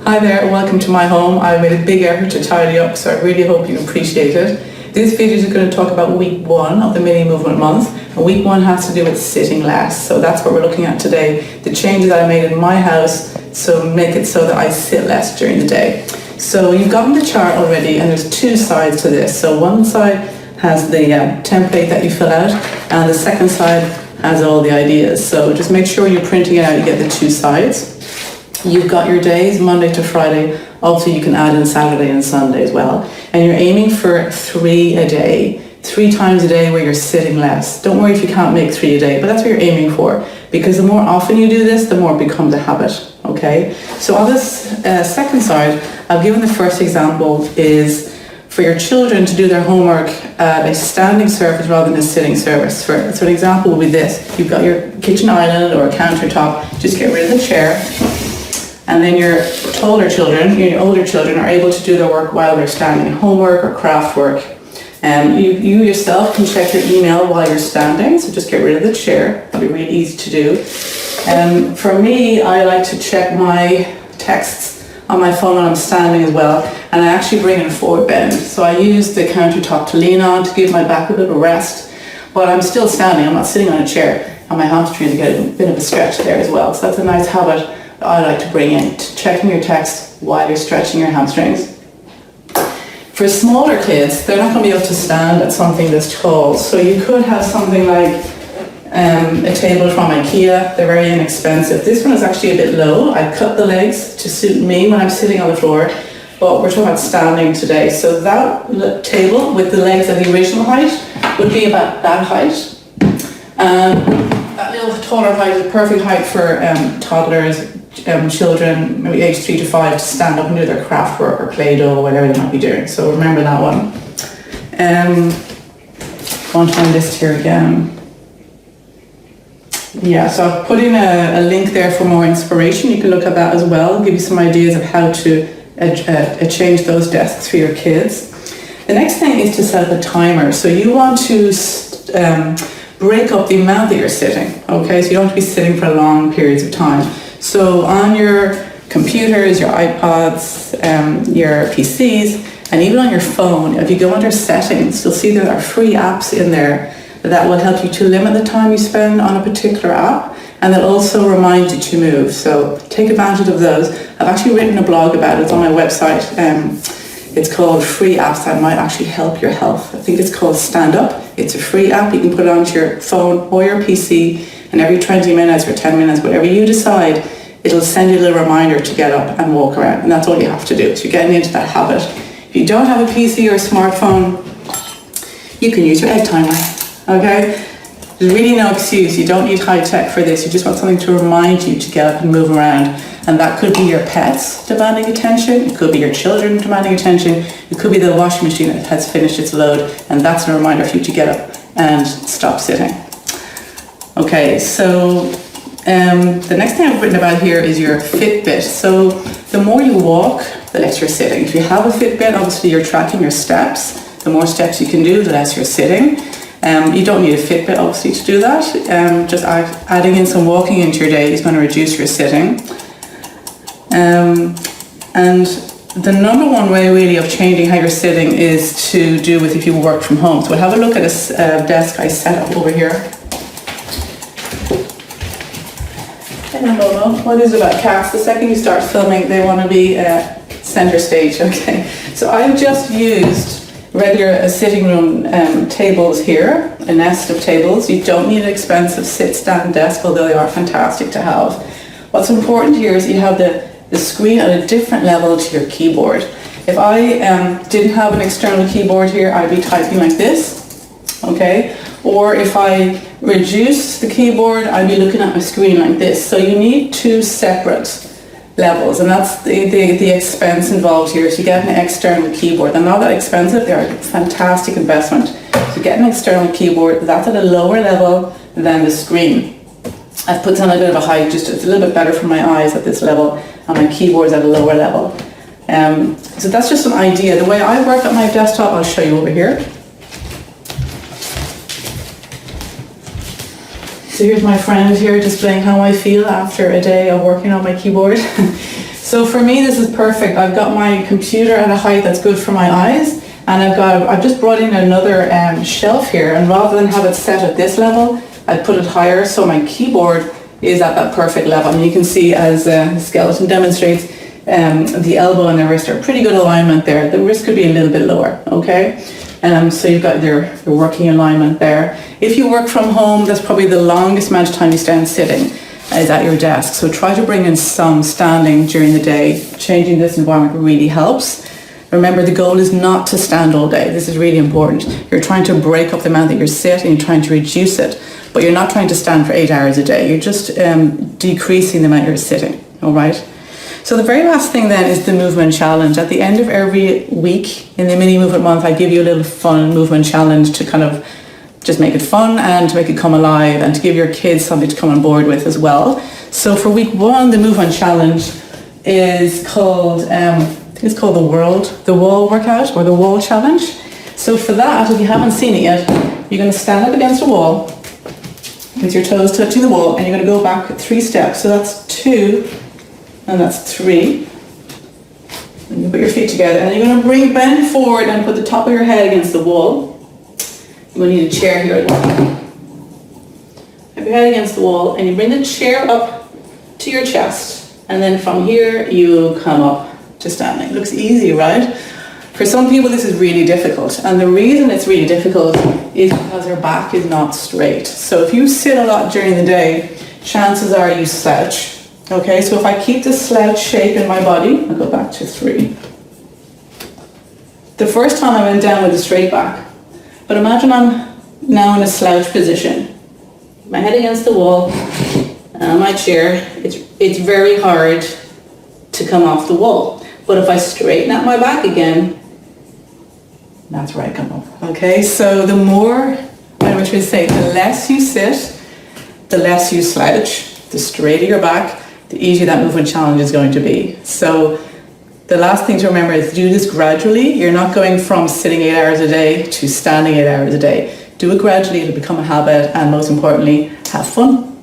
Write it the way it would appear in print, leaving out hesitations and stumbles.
Hi there, welcome to my home. I made a big effort to tidy up, so I really hope you appreciate it. This video is going to talk about week 1 of the mini movement month. And week 1 has to do with sitting less, so that's what we're looking at today. The changes that I made in my house so make it so that I sit less during the day. So you've gotten the chart already, and there's 2 sides to this. So one side has the template that you fill out, and the second side has all the ideas. So just make sure when you're printing it out you get the 2 sides. You've got your days, Monday to Friday. Also, you can add in Saturday and Sunday as well. And you're aiming for 3 a day, 3 times a day where you're sitting less. Don't worry if you can't make 3 a day, but that's what you're aiming for. Because the more often you do this, the more it becomes a habit, okay? So on this second side, I've given the first example is for your children to do their homework at a standing surface rather than a sitting surface. So an example will be this. You've got your kitchen island or a countertop, just get rid of the chair. And then your older children are able to do their work while they're standing, homework or craft work. You yourself can check your email while you're standing, so just get rid of the chair. That'll be really easy to do. For me, I like to check my texts on my phone when I'm standing as well, and I actually bring in a forward bend. So I use the countertop to lean on to give my back a bit of a rest, but I'm still standing, I'm not sitting on a chair, and my hamstrings get a bit of a stretch there as well. So that's a nice habit I like to bring in, checking your text while you're stretching your hamstrings. For smaller kids, they're not going to be able to stand at something this tall, so you could have something like a table from IKEA. They're very inexpensive. This one is actually a bit low. I cut the legs to suit me when I'm sitting on the floor, but we're talking about standing today. So that table with the legs at the original height would be about that height. That little taller height is a perfect height for toddlers, children, maybe age 3 to 5, to stand up and do their craft work or Play-Doh or whatever they might be doing. So remember that one. Go on to my list here again. Yeah, so I've put in a link there for more inspiration. You can look at that as well, give you some ideas of how to change those desks for your kids. The next thing is to set up a timer. So you want to break up the amount that you're sitting, okay? So you don't have to be sitting for long periods of time. So on your computers, your iPods, your PCs, and even on your phone, if you go under settings, you'll see there are free apps in there that will help you to limit the time you spend on a particular app, and they'll also remind you to move. So take advantage of those. I've actually written a blog about it. It's on my website. It's called Free Apps That Might Actually Help Your Health. I think it's called Stand Up. It's a free app. You can put it onto your phone or your PC, and every 20 minutes or 10 minutes, whatever you decide, it'll send you a little reminder to get up and walk around, and that's all you have to do. So you're getting into that habit. If you don't have a PC or a smartphone, you can use your egg timer, okay? There's really no excuse. You don't need high tech for this. You just want something to remind you to get up and move around. And that could be your pets demanding attention. It could be your children demanding attention. It could be the washing machine that has finished its load, and that's a reminder for you to get up and stop sitting. Okay, so the next thing I've written about here is your Fitbit. So the more you walk, the less you're sitting. If you have a Fitbit, obviously you're tracking your steps. The more steps you can do, the less you're sitting. You don't need a Fitbit, obviously, to do that. Just adding in some walking into your day is going to reduce your sitting. And the number one way really of changing how you're sitting is to do with if you work from home. So we'll have a look at a desk I set up over here. What is it about cats? The second you start filming, they want to be center stage, okay? So I've just used regular sitting room tables here, a nest of tables. You don't need an expensive sit-stand desk, although they are fantastic to have. What's important here is you have the screen at a different level to your keyboard. If I didn't have an external keyboard here, I'd be typing like this, okay? Or if I reduce the keyboard, I'd be looking at my screen like this. So you need 2 separate levels, and that's the expense involved here. So you get an external keyboard. They're not that expensive, they're a fantastic investment. So get an external keyboard, that's at a lower level than the screen. I've put on a bit of a height, just it's a little bit better for my eyes at this level, and my keyboard's at a lower level. So that's just an idea. The way I work at my desktop, I'll show you over here. So here's my friend here displaying how I feel after a day of working on my keyboard. So for me, this is perfect. I've got my computer at a height that's good for my eyes, and I've just brought in another shelf here, and rather than have it set at this level, I put it higher so my keyboard is at that perfect level. And you can see, as the skeleton demonstrates, the elbow and the wrist are pretty good alignment there. The wrist could be a little bit lower, okay? So you've got your working alignment there. If you work from home, that's probably the longest amount of time you spend sitting is at your desk. So try to bring in some standing during the day. Changing this environment really helps. Remember, the goal is not to stand all day. This is really important. You're trying to break up the amount that you're sitting, you're trying to reduce it, but you're not trying to stand for 8 hours a day. You're just decreasing the amount you're sitting, all right? So the very last thing then is the movement challenge. At the end of every week in the mini movement month, I give you a little fun movement challenge to kind of just make it fun and to make it come alive and to give your kids something to come on board with as well. So for week 1, the movement challenge is called, I think it's called the wall workout or the wall challenge. So for that, if you haven't seen it yet, you're going to stand up against a wall with your toes touching the wall, and you're going to go back 3 steps. So that's 2, and that's 3. And you put your feet together, and you're going to bend forward and put the top of your head against the wall. You're going to need a chair here as well. Have your head against the wall, and you bring the chair up to your chest, and then from here you come up to standing. It looks easy, right? For some people this is really difficult, and the reason it's really difficult is because their back is not straight. So if you sit a lot during the day, chances are you slouch. Okay, so if I keep the slouch shape in my body, I'll go back to 3. The first time I went down with a straight back, but imagine I'm now in a slouch position. My head against the wall, and on my chair, it's very hard to come off the wall. But if I straighten out my back again, that's where I come up. Okay, so the more, I wish we'd say, the less you sit, the less you slouch, the straighter your back, the easier that movement challenge is going to be. So the last thing to remember is do this gradually. You're not going from sitting 8 hours a day to standing 8 hours a day. Do it gradually, it'll become a habit, and most importantly, have fun.